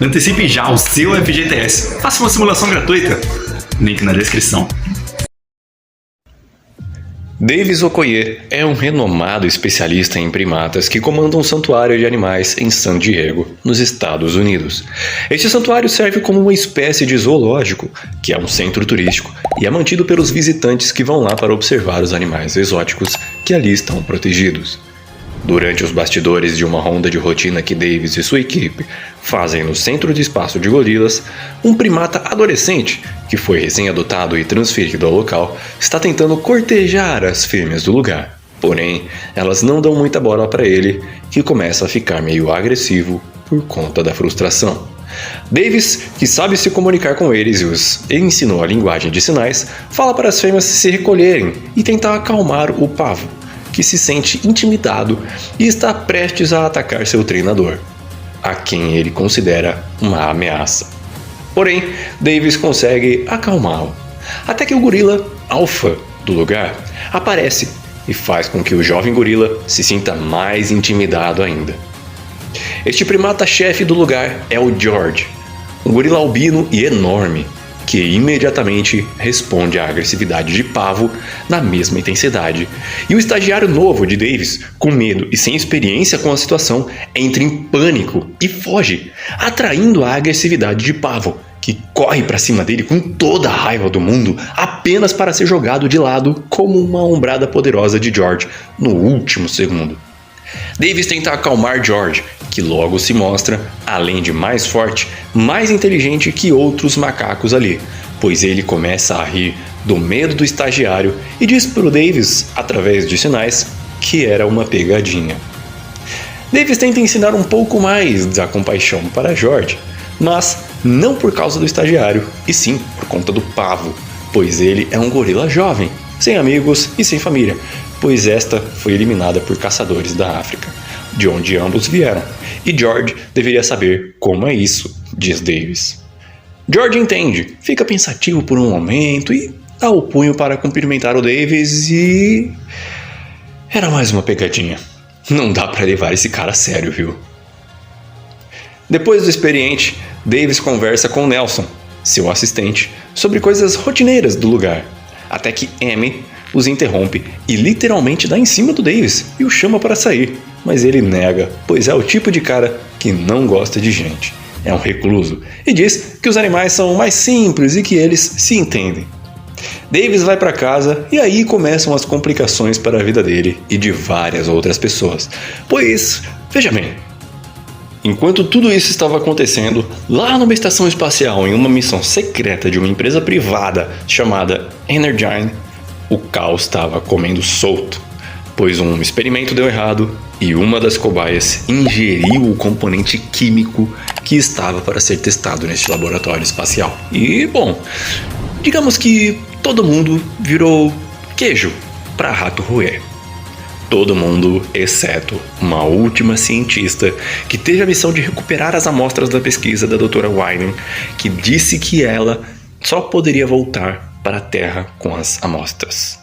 Antecipe já o seu FGTS. Faça uma simulação gratuita. Link na descrição. Davis Okoye é um renomado especialista em primatas que comanda um santuário de animais em San Diego, nos Estados Unidos. Este santuário serve como uma espécie de zoológico, que é um centro turístico e é mantido pelos visitantes que vão lá para observar os animais exóticos que ali estão protegidos. Durante os bastidores de uma ronda de rotina que Davis e sua equipe fazem no centro de espaço de gorilas, um primata adolescente, que foi recém-adotado e transferido ao local, está tentando cortejar as fêmeas do lugar. Porém, elas não dão muita bola para ele, que começa a ficar meio agressivo por conta da frustração. Davis, que sabe se comunicar com eles e os ensinou a linguagem de sinais, fala para as fêmeas se recolherem e tentar acalmar o pavo, que se sente intimidado e está prestes a atacar seu treinador, a quem ele considera uma ameaça. Porém, Davis consegue acalmá-lo, até que o gorila alfa do lugar aparece e faz com que o jovem gorila se sinta mais intimidado ainda. Este primata-chefe do lugar é o George, um gorila albino e enorme, que imediatamente responde à agressividade de Pavo na mesma intensidade. E o estagiário novo de Davis, com medo e sem experiência com a situação, entra em pânico e foge, atraindo a agressividade de Pavo, que corre para cima dele com toda a raiva do mundo, apenas para ser jogado de lado como uma ombrada poderosa de George no último segundo. Davis tenta acalmar George, que logo se mostra, além de mais forte, mais inteligente que outros macacos ali, pois ele começa a rir do medo do estagiário e diz para o Davis, através de sinais, que era uma pegadinha. Davis tenta ensinar um pouco mais da compaixão para George, mas não por causa do estagiário, e sim por conta do Pavo, pois ele é um gorila jovem, sem amigos e sem família, pois esta foi eliminada por caçadores da África, de onde ambos vieram, e George deveria saber como é isso, diz Davis. George entende, fica pensativo por um momento e dá o punho para cumprimentar o Davis e... era mais uma pegadinha. Não dá para levar esse cara a sério, viu? Depois do experiente, Davis conversa com Nelson, seu assistente, sobre coisas rotineiras do lugar, até que Amy os interrompe e literalmente dá em cima do Davis e o chama para sair, mas ele nega, pois é o tipo de cara que não gosta de gente, é um recluso, e diz que os animais são mais simples e que eles se entendem. Davis vai para casa e aí começam as complicações para a vida dele e de várias outras pessoas, pois, veja bem, enquanto tudo isso estava acontecendo, lá numa estação espacial em uma missão secreta de uma empresa privada chamada Energyne, o caos estava comendo solto, pois um experimento deu errado e uma das cobaias ingeriu o componente químico que estava para ser testado neste laboratório espacial. E, bom, digamos que todo mundo virou queijo para rato roer. Todo mundo, exceto uma última cientista que teve a missão de recuperar as amostras da pesquisa da Dra. Wyden, que disse que ela só poderia voltar para a Terra com as amostras.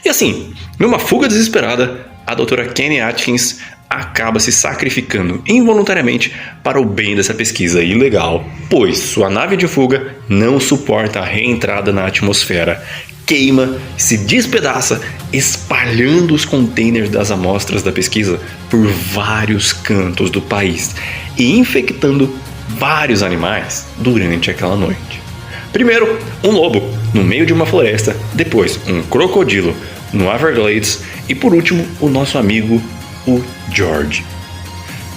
E assim, numa fuga desesperada, a Dra. Kenny Atkins acaba se sacrificando involuntariamente para o bem dessa pesquisa ilegal, pois sua nave de fuga não suporta a reentrada na atmosfera, queima, se despedaça, espalhando os containers das amostras da pesquisa por vários cantos do país e infectando vários animais durante aquela noite. Primeiro, um lobo no meio de uma floresta, depois um crocodilo no Everglades e por último o nosso amigo, o George.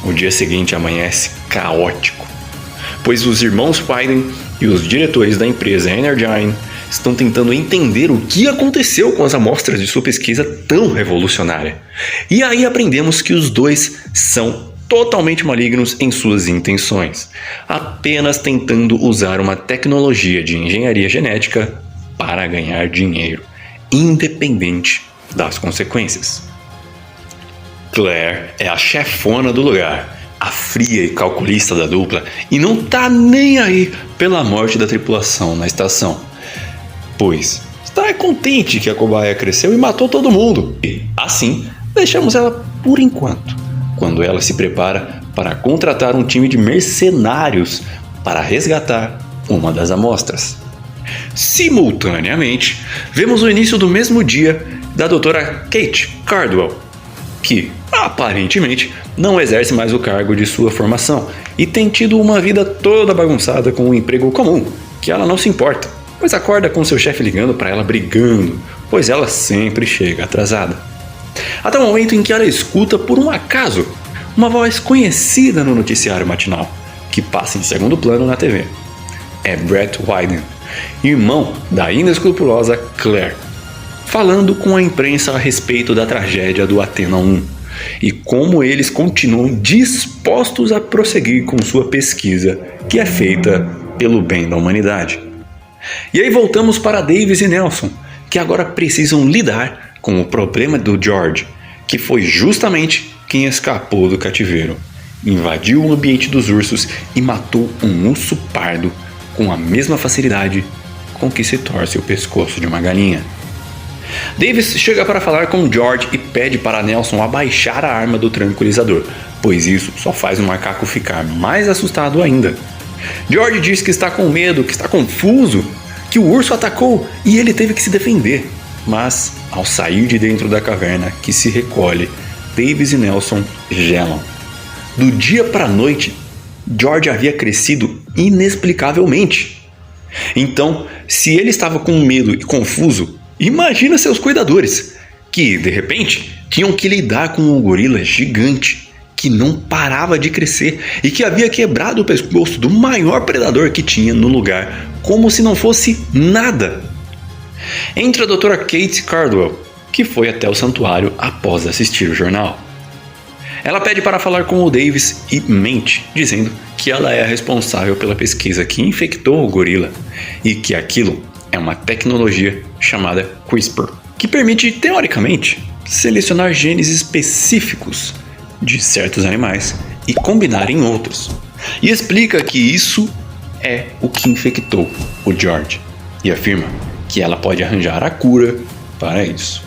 O dia seguinte amanhece caótico, pois os irmãos Wyden e os diretores da empresa Energyne estão tentando entender o que aconteceu com as amostras de sua pesquisa tão revolucionária. E aí aprendemos que os dois são totalmente malignos em suas intenções, apenas tentando usar uma tecnologia de engenharia genética para ganhar dinheiro, independente das consequências. Claire é a chefona do lugar, a fria e calculista da dupla, e não tá nem aí pela morte da tripulação na estação, pois está contente que a cobaia cresceu e matou todo mundo, e assim deixamos ela por enquanto, quando ela se prepara para contratar um time de mercenários para resgatar uma das amostras. Simultaneamente, vemos o início do mesmo dia da doutora Kate Cardwell, que aparentemente não exerce mais o cargo de sua formação e tem tido uma vida toda bagunçada com um emprego comum, que ela não se importa, pois acorda com seu chefe ligando para ela brigando, pois ela sempre chega atrasada. Até o momento em que ela escuta por um acaso uma voz conhecida no noticiário matinal, que passa em segundo plano na TV. É Brett Wyden, irmão da inescrupulosa Claire, falando com a imprensa a respeito da tragédia do Athena 1 e como eles continuam dispostos a prosseguir com sua pesquisa, que é feita pelo bem da humanidade. E aí voltamos para Davis e Nelson, que agora precisam lidar com o problema do George, que foi justamente quem escapou do cativeiro, invadiu o ambiente dos ursos e matou um urso pardo com a mesma facilidade com que se torce o pescoço de uma galinha. Davis chega para falar com George e pede para Nelson abaixar a arma do tranquilizador, pois isso só faz o macaco ficar mais assustado ainda. George diz que está com medo, que está confuso, que o urso atacou e ele teve que se defender. Mas, ao sair de dentro da caverna que se recolhe, Davis e Nelson gelam. Do dia para a noite, George havia crescido inexplicavelmente. Então, se ele estava com medo e confuso, imagina seus cuidadores, que, de repente, tinham que lidar com um gorila gigante que não parava de crescer e que havia quebrado o pescoço do maior predador que tinha no lugar, como se não fosse nada. Entra a doutora Kate Cardwell, que foi até o santuário após assistir o jornal. Ela pede para falar com o Davis e mente, dizendo que ela é a responsável pela pesquisa que infectou o gorila e que aquilo é uma tecnologia chamada CRISPR, que permite, teoricamente, selecionar genes específicos de certos animais e combinar em outros. E explica que isso é o que infectou o George e afirma que ela pode arranjar a cura para isso.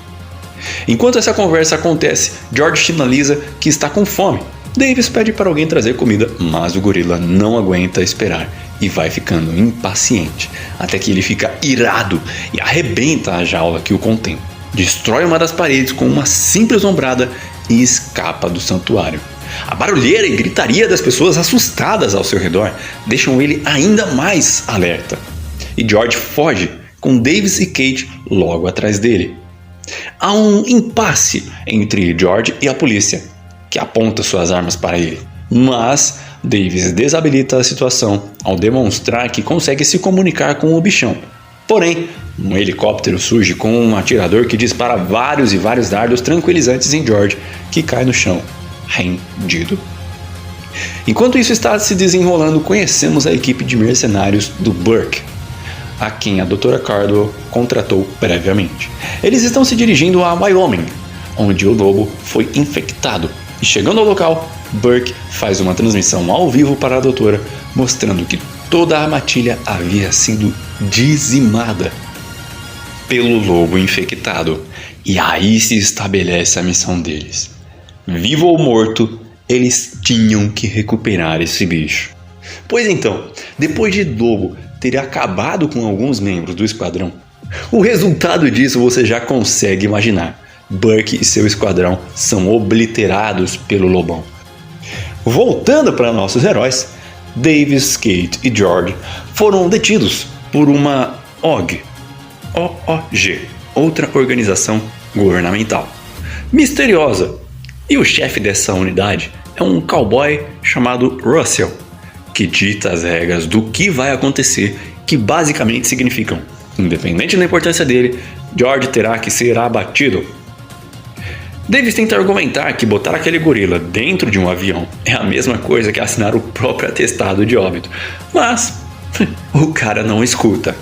Enquanto essa conversa acontece, George sinaliza que está com fome. Davis pede para alguém trazer comida, mas o gorila não aguenta esperar e vai ficando impaciente, até que ele fica irado e arrebenta a jaula que o contém, destrói uma das paredes com uma simples ombrada e escapa do santuário. A barulheira e gritaria das pessoas assustadas ao seu redor deixam ele ainda mais alerta. E George foge, com Davis e Kate logo atrás dele. Há um impasse entre George e a polícia, que aponta suas armas para ele. Mas Davis desabilita a situação ao demonstrar que consegue se comunicar com o bichão. Porém, um helicóptero surge com um atirador que dispara vários e vários dardos tranquilizantes em George, que cai no chão, rendido. Enquanto isso está se desenrolando, conhecemos a equipe de mercenários do Burke, a quem a Dra. Cardwell contratou previamente. Eles estão se dirigindo a Wyoming, onde o lobo foi infectado, e chegando ao local, Burke faz uma transmissão ao vivo para a doutora, mostrando que toda a matilha havia sido dizimada pelo lobo infectado. E aí se estabelece a missão deles. Vivo ou morto, eles tinham que recuperar esse bicho. Pois então, depois de lobo ter acabado com alguns membros do esquadrão, o resultado disso você já consegue imaginar. Burke e seu esquadrão são obliterados pelo lobão. Voltando para nossos heróis, Davis, Kate e George foram detidos por uma OOG, outra organização governamental, misteriosa. E o chefe dessa unidade é um cowboy chamado Russell, que dita as regras do que vai acontecer, que basicamente significam: independente da importância dele, George terá que ser abatido. Davis tenta argumentar que botar aquele gorila dentro de um avião é a mesma coisa que assinar o próprio atestado de óbito, mas o cara não escuta.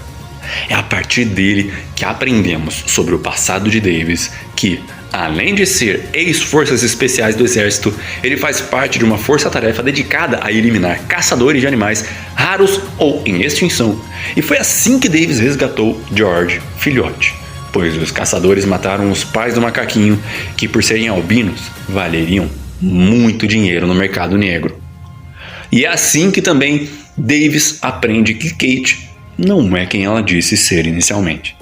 É a partir dele que aprendemos sobre o passado de Davis, que, além de ser ex-forças especiais do exército, ele faz parte de uma força-tarefa dedicada a eliminar caçadores de animais raros ou em extinção. E foi assim que Davis resgatou George, filhote, pois os caçadores mataram os pais do macaquinho, que por serem albinos, valeriam muito dinheiro no mercado negro. E é assim que também Davis aprende que Kate não é quem ela disse ser inicialmente.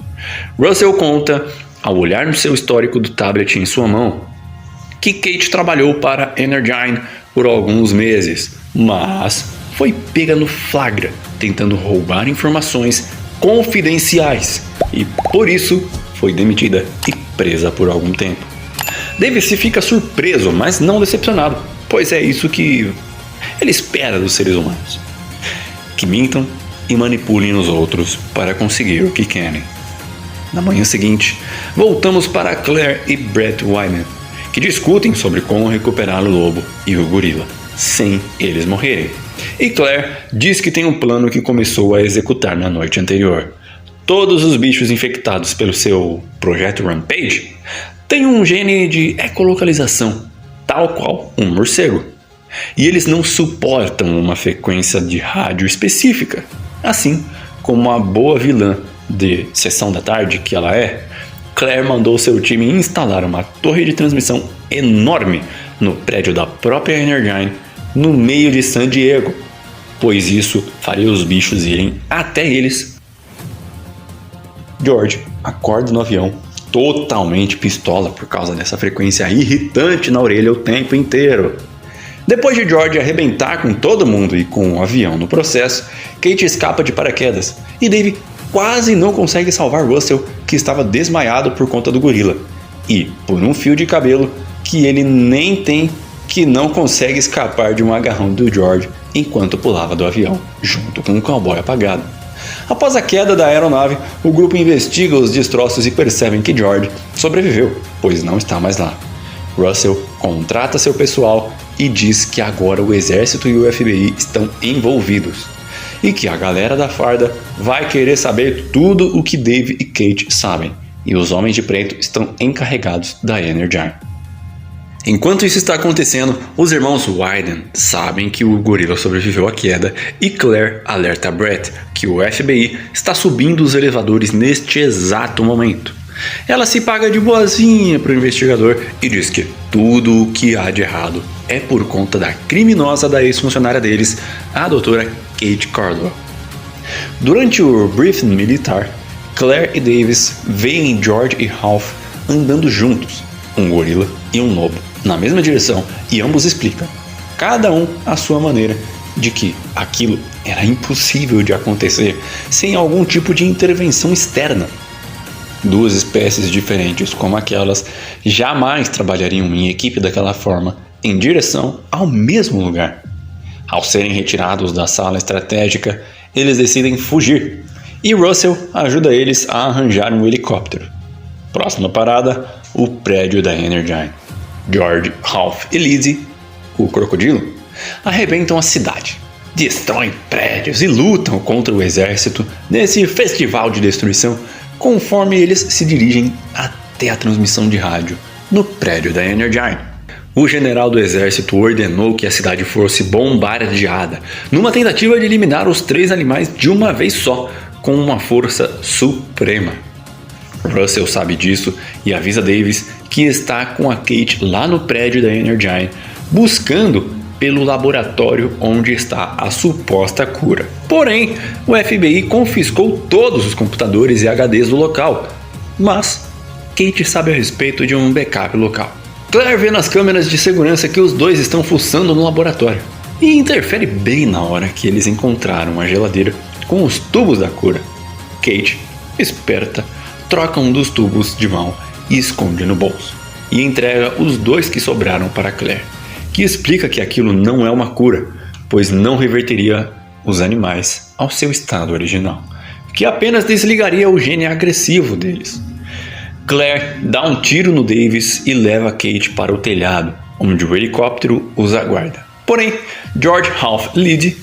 Russell conta, ao olhar no seu histórico do tablet em sua mão, que Kate trabalhou para Energyne por alguns meses, mas foi pega no flagra tentando roubar informações confidenciais e, por isso, foi demitida e presa por algum tempo. Davis fica surpreso, mas não decepcionado, pois é isso que ele espera dos seres humanos, que mintam e manipulem os outros para conseguir o que querem. Na manhã seguinte, voltamos para Claire e Brett Wyman, que discutem sobre como recuperar o lobo e o gorila, sem eles morrerem. E Claire diz que tem um plano que começou a executar na noite anterior. Todos os bichos infectados pelo seu projeto Rampage têm um gene de ecolocalização, tal qual um morcego. E eles não suportam uma frequência de rádio específica. Assim como a boa vilã de Sessão da Tarde que ela é, Claire mandou seu time instalar uma torre de transmissão enorme no prédio da própria Energyne, no meio de San Diego, pois isso faria os bichos irem até eles. George acorda no avião, totalmente pistola por causa dessa frequência irritante na orelha o tempo inteiro. Depois de George arrebentar com todo mundo e com o avião no processo, Kate escapa de paraquedas e Dave quase não consegue salvar Russell, que estava desmaiado por conta do gorila, e por um fio de cabelo que ele nem tem, que não consegue escapar de um agarrão do George enquanto pulava do avião, junto com um cowboy apagado. Após a queda da aeronave, o grupo investiga os destroços e percebem que George sobreviveu, pois não está mais lá. Russell contrata seu pessoal e diz que agora o exército e o FBI estão envolvidos, e que a galera da farda vai querer saber tudo o que Dave e Kate sabem, e os homens de preto estão encarregados da Energyne. Enquanto isso está acontecendo, os irmãos Wyden sabem que o gorila sobreviveu à queda e Claire alerta Brett que o FBI está subindo os elevadores neste exato momento. Ela se paga de boazinha para o investigador e diz que tudo o que há de errado é por conta da criminosa da ex-funcionária deles, a doutora Kate Cardwell. Durante o briefing militar, Claire e Davis veem George e Ralph andando juntos, um gorila e um lobo, na mesma direção, e ambos explicam, cada um à sua maneira, de que aquilo era impossível de acontecer sem algum tipo de intervenção externa. Duas espécies diferentes como aquelas jamais trabalhariam em equipe daquela forma, em direção ao mesmo lugar. Ao serem retirados da sala estratégica, eles decidem fugir, e Russell ajuda eles a arranjar um helicóptero. Próxima parada, o prédio da Energyne. George, Ralph e Lizzie, o crocodilo, arrebentam a cidade, destroem prédios e lutam contra o exército nesse festival de destruição, conforme eles se dirigem até a transmissão de rádio no prédio da Energyne. O general do exército ordenou que a cidade fosse bombardeada, numa tentativa de eliminar os 3 animais de uma vez só, com uma força suprema. Russell sabe disso e avisa Davis que está com a Kate lá no prédio da Energyne, buscando pelo laboratório onde está a suposta cura. Porém, o FBI confiscou todos os computadores e HDs do local, mas Kate sabe a respeito de um backup local. Claire vê nas câmeras de segurança que os dois estão fuçando no laboratório e interfere bem na hora que eles encontraram a geladeira com os tubos da cura. Kate, esperta, troca um dos tubos de mão e esconde no bolso, e entrega os 2 que sobraram para Claire, que explica que aquilo não é uma cura, pois não reverteria os animais ao seu estado original, que apenas desligaria o gene agressivo deles. Claire dá um tiro no Davis e leva Kate para o telhado, onde o helicóptero os aguarda. Porém, George, Ralph e Lizzie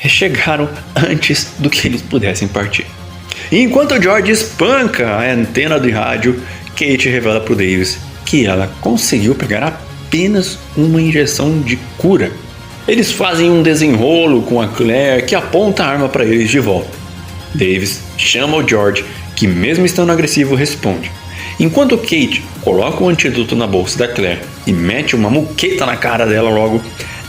chegaram antes do que eles pudessem partir. E enquanto George espanca a antena de rádio, Kate revela para o Davis que ela conseguiu pegar apenas uma injeção de cura. Eles fazem um desenrolo com a Claire, que aponta a arma para eles de volta. Davis chama o George, que mesmo estando agressivo responde, Enquanto Kate coloca o antídoto na bolsa da Claire e mete uma muqueta na cara dela logo,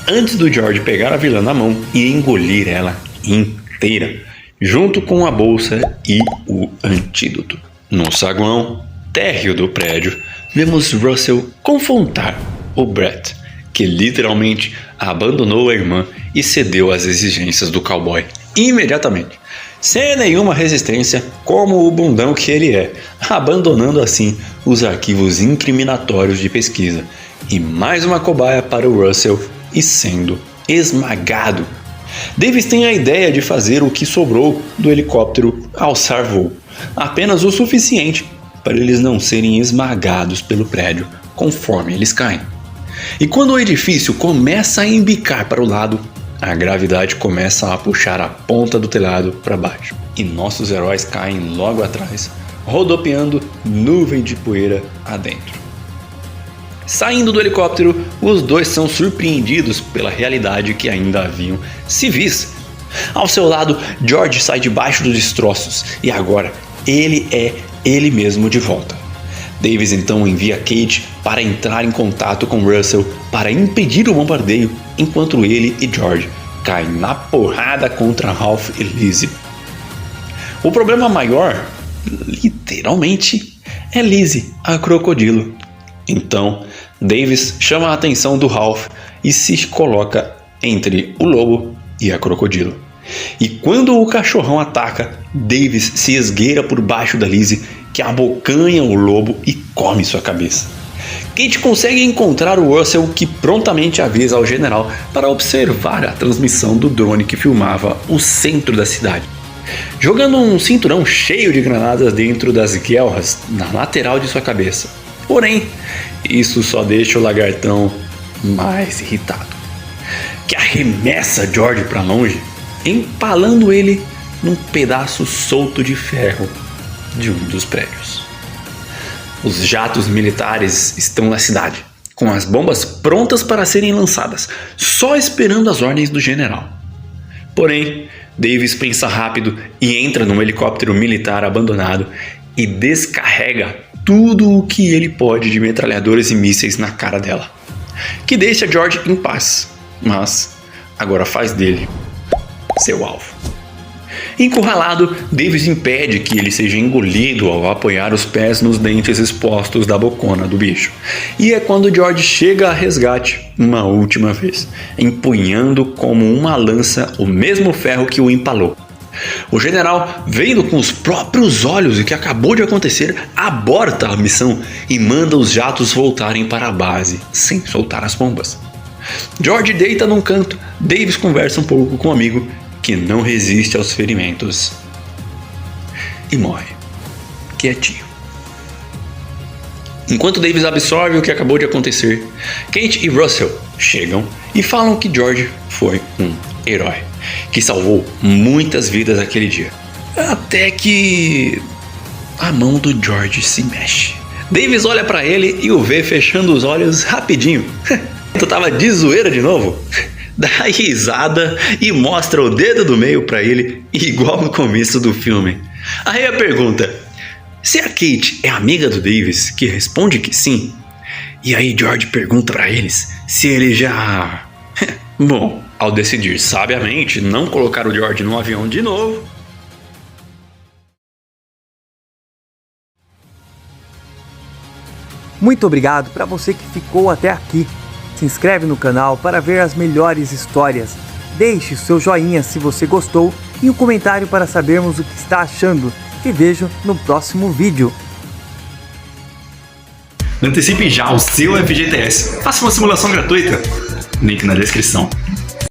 antes do George pegar a vilã na mão e engolir ela inteira, junto com a bolsa e o antídoto. No saguão térreo do prédio, vemos Russell confrontar o Brett, que literalmente abandonou a irmã e cedeu às exigências do cowboy imediatamente, sem nenhuma resistência, como o bundão que ele é, abandonando assim os arquivos incriminatórios de pesquisa e mais uma cobaia para o Russell e sendo esmagado. Davis tem a ideia de fazer o que sobrou do helicóptero alçar voo, apenas o suficiente para eles não serem esmagados pelo prédio conforme eles caem. E quando o edifício começa a embicar para o lado, a gravidade começa a puxar a ponta do telhado para baixo. E nossos heróis caem logo atrás, rodopiando nuvem de poeira adentro. Saindo do helicóptero, os dois são surpreendidos pela realidade que ainda haviam civis. Ao seu lado, George sai debaixo dos destroços e agora ele é ele mesmo de volta. Davis então envia Kate para entrar em contato com Russell para impedir o bombardeio, enquanto ele e George caem na porrada contra Ralph e Lizzie. O problema maior, literalmente, é Lizzie, a crocodilo. Então, Davis chama a atenção do Ralph e se coloca entre o lobo e a crocodilo. E quando o cachorrão ataca, Davis se esgueira por baixo da Lizzie, que abocanha o lobo e come sua cabeça. Kate consegue encontrar o Russell, que prontamente avisa ao general para observar a transmissão do drone que filmava o centro da cidade, jogando um cinturão cheio de granadas dentro das guelras na lateral de sua cabeça. Porém, isso só deixa o lagartão mais irritado, que arremessa George para longe, empalando ele num pedaço solto de ferro de um dos prédios. Os jatos militares estão na cidade, com as bombas prontas para serem lançadas, só esperando as ordens do general. Porém, Davis pensa rápido e entra num helicóptero militar abandonado e descarrega tudo o que ele pode de metralhadores e mísseis na cara dela, que deixa George em paz, mas agora faz dele seu alvo. Encurralado, Davis impede que ele seja engolido ao apoiar os pés nos dentes expostos da bocona do bicho. E é quando George chega a resgate uma última vez, empunhando como uma lança o mesmo ferro que o empalou. O general, vendo com os próprios olhos o que acabou de acontecer, aborta a missão e manda os jatos voltarem para a base, sem soltar as bombas. George deita num canto, Davis conversa um pouco com o amigo, que não resiste aos ferimentos e morre, quietinho. Enquanto Davis absorve o que acabou de acontecer, Kate e Russell chegam e falam que George foi um herói, que salvou muitas vidas aquele dia. Até que a mão do George se mexe. Davis olha pra ele e o vê fechando os olhos rapidinho. Tu tava de zoeira de novo? Dá risada e mostra o dedo do meio pra ele, igual no começo do filme. Aí a pergunta: se a Kate é amiga do Davis, que responde que sim, e aí George pergunta pra eles se ele já... Bom, ao decidir sabiamente não colocar o George no avião de novo, muito obrigado para você que ficou até aqui. Se inscreve no canal para ver as melhores histórias. Deixe o seu joinha se você gostou e um comentário para sabermos o que está achando. Te vejo no próximo vídeo. Antecipe já o seu FGTS. Faça uma simulação gratuita. Link na descrição.